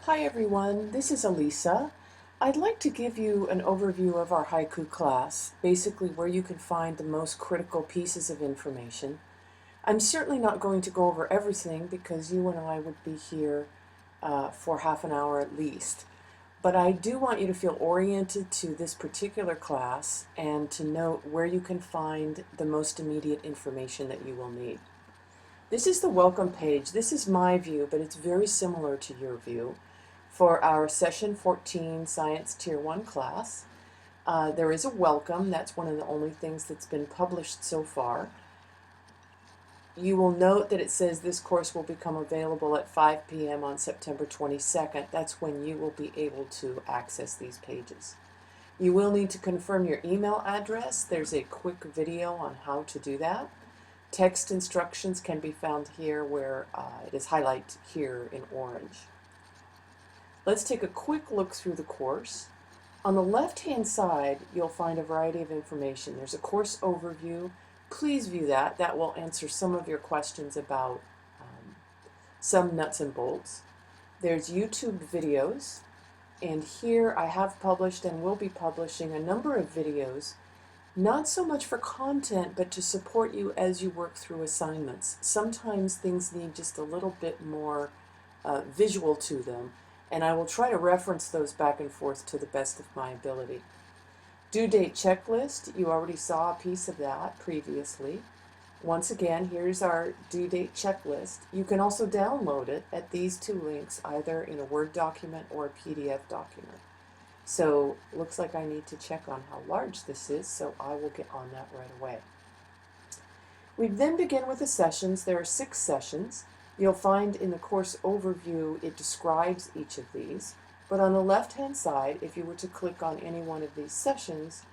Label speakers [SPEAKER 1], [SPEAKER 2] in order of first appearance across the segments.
[SPEAKER 1] Hi everyone, this is Elisa. I'd like to give you an overview of our haiku class, basically where you can find the most critical pieces of information. I'm certainly not going to go over everything because you and I would be here for half an hour at least. But I do want you to feel oriented to this particular class and to note where you can find the most immediate information that you will need. This is the welcome page. This is my view, but it's very similar to your view for our Session 14 Science Tier 1 class. There is a welcome. That's one of the only things that's been published so far. You will note that it says this course will become available at 5 p.m. on September 22nd. That's when you will be able to access these pages. You will need to confirm your email address. There's a quick video on how to do that. Text instructions can be found here where it is highlighted here in orange. Let's take a quick look through the course. On the left-hand side, you'll find a variety of information. There's a course overview. Please view that. That will answer some of your questions about some nuts and bolts. There's YouTube videos, and here I have published and will be publishing a number of videos, not so much for content, but to support you as you work through assignments. Sometimes things need just a little bit more visual to them, and I will try to reference those back and forth to the best of my ability. Due date checklist, you already saw a piece of that previously. Once again, here's our due date checklist. You can also download it at these two links, either in a Word document or a PDF document. So, looks like I need to check on how large this is, so I will get on that right away. We then begin with the sessions. There are 6 sessions. You'll find in the course overview it describes each of these, but on the left-hand side, if you were to click on any one of these sessions,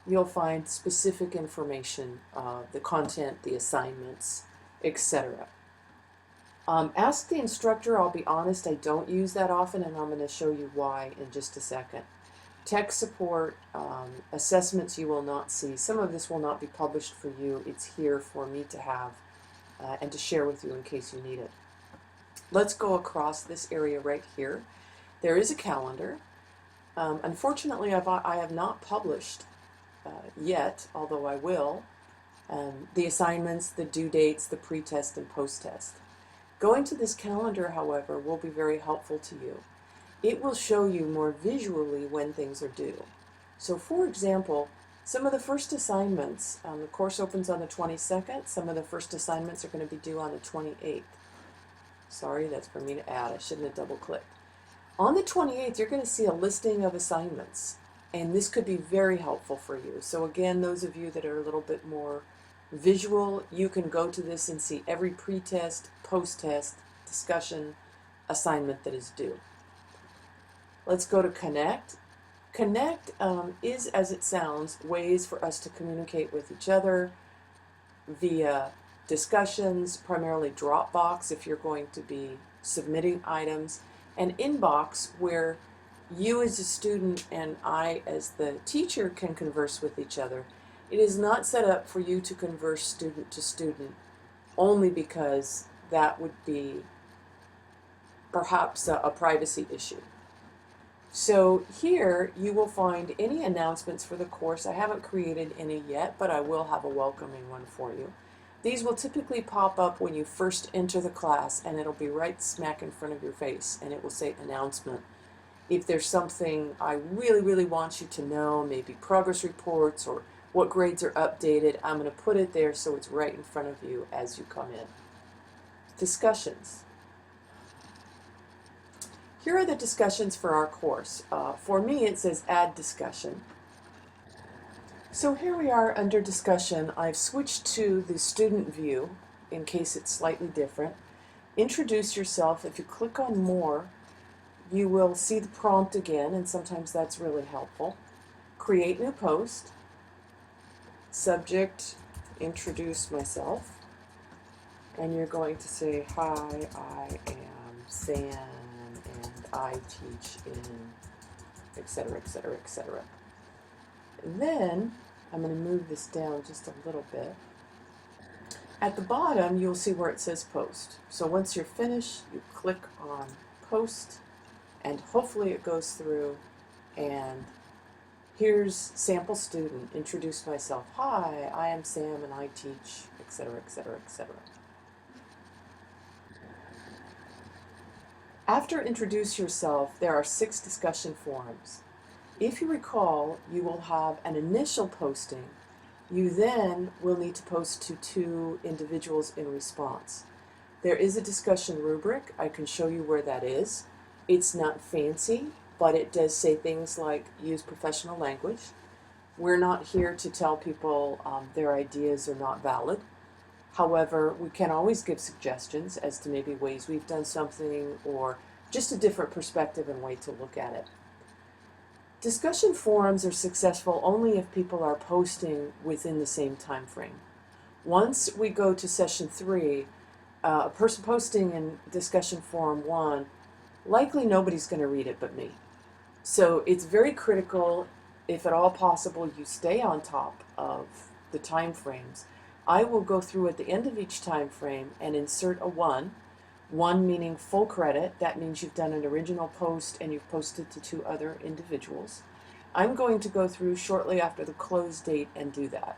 [SPEAKER 1] you'll find specific information, the content, the assignments, etc. Ask the instructor. I'll be honest, I don't use that often, and I'm going to show you why in just a second. Tech support, assessments you will not see. Some of this will not be published for you. It's here for me to have and to share with you in case you need it. Let's go across this area right here. There is a calendar. Unfortunately, I have not published yet, although I will, the assignments, the due dates, the pre-test and post-test. Going to this calendar, however, will be very helpful to you. It will show you more visually when things are due. So for example, some of the first assignments, the course opens on the 22nd, some of the first assignments are going to be due on the 28th. Sorry, that's for me to add, I shouldn't have double-clicked. On the 28th, you're going to see a listing of assignments, and this could be very helpful for you. So again, those of you that are a little bit more visual, you can go to this and see every pre-test, post-test, discussion, assignment that is due. Let's go to Connect. Connect is, as it sounds, ways for us to communicate with each other via discussions, primarily Dropbox if you're going to be submitting items, and Inbox where you as a student and I as the teacher can converse with each other. It is not set up for you to converse student to student only because that would be perhaps a privacy issue. So here you will find any announcements for the course. I haven't created any yet, but I will have a welcoming one for you. These will typically pop up when you first enter the class, and it'll be right smack in front of your face, and it will say announcement. If there's something I really want you to know, maybe progress reports or what grades are updated, I'm going to put it there so it's right in front of you as you come in. Discussions. Here are the discussions for our course. For me, it says Add Discussion. So here we are under discussion. I've switched to the student view in case it's slightly different. Introduce yourself. If you click on More, you will see the prompt again, and sometimes that's really helpful. Create new post. Subject, introduce myself. And you're going to say, hi, I am Sam, and I teach in, etc., etc., etc. Then, I'm going to move this down just a little bit. At the bottom, you'll see where it says Post. So once you're finished, you click on Post, and hopefully it goes through. And here's sample student, introduce myself. Hi, I am Sam and I teach, etc., etc., etc. After introduce yourself, there are 6 discussion forums. If you recall, you will have an initial posting. You then will need to post to 2 individuals in response. There is a discussion rubric. I can show you where that is. It's not fancy, but it does say things like use professional language. We're not here to tell people their ideas are not valid. However, we can always give suggestions as to maybe ways we've done something or just a different perspective and way to look at it. Discussion forums are successful only if people are posting within the same time frame. Once we go to session 3, a person posting in discussion forum 1, likely nobody's going to read it but me. So it's very critical, if at all possible, you stay on top of the time frames. I will go through at the end of each time frame and insert a 1. 1 meaning full credit. That means you've done an original post and you've posted to 2 other individuals. I'm going to go through shortly after the close date and do that.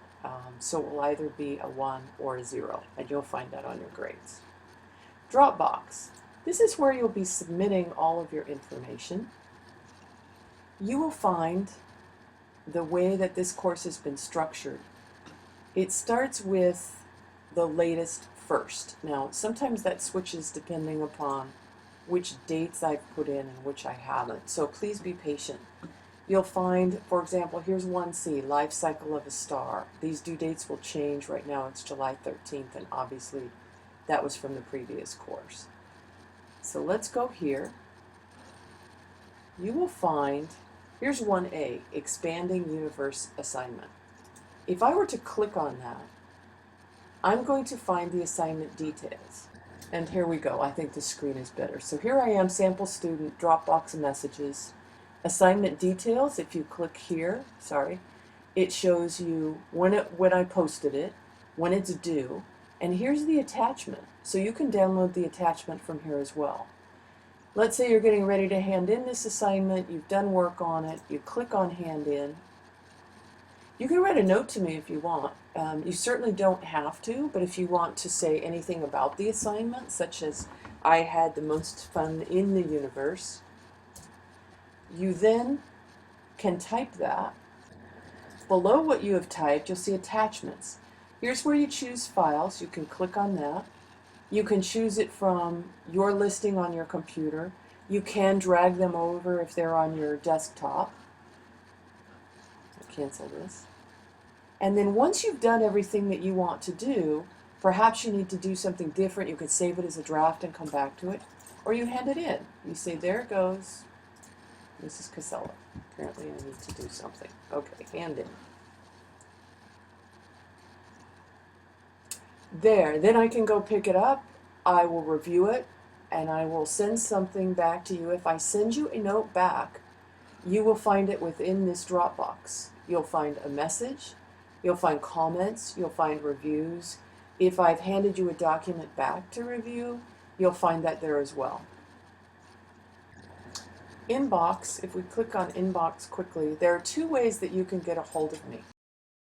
[SPEAKER 1] So it will either be a 1 or a 0, and you'll find that on your grades. Dropbox. This is where you'll be submitting all of your information. You will find the way that this course has been structured. It starts with the latest first. Now, sometimes that switches depending upon which dates I've put in and which I haven't, so please be patient. You'll find, for example, here's 1C, Life Cycle of a Star. These due dates will change. Right now it's July 13th, and obviously that was from the previous course. So let's go here. You will find, here's 1A, Expanding Universe Assignment. If I were to click on that, I'm going to find the assignment details. And here we go. I think the screen is better. So here I am, sample student, Dropbox messages. Assignment details, if you click here, it shows you when I posted it, when it's due, and here's the attachment. So you can download the attachment from here as well. Let's say you're getting ready to hand in this assignment, you've done work on it, you click on hand in. You can write a note to me if you want. You certainly don't have to, but if you want to say anything about the assignment, such as I had the most fun in the universe, you then can type that. Below what you have typed, you'll see attachments. Here's where you choose files. You can click on that. You can choose it from your listing on your computer. You can drag them over if they're on your desktop. I'll cancel this. And then once you've done everything that you want to do, perhaps you need to do something different. You could save it as a draft and come back to it, or you hand it in. You say, there it goes, Mrs. Casella. Apparently I need to do something. Okay, hand in. There, then I can go pick it up, I will review it, and I will send something back to you. If I send you a note back, you will find it within this Dropbox. You'll find a message, you'll find comments, you'll find reviews. If I've handed you a document back to review, you'll find that there as well. Inbox, if we click on Inbox quickly, there are 2 ways that you can get a hold of me.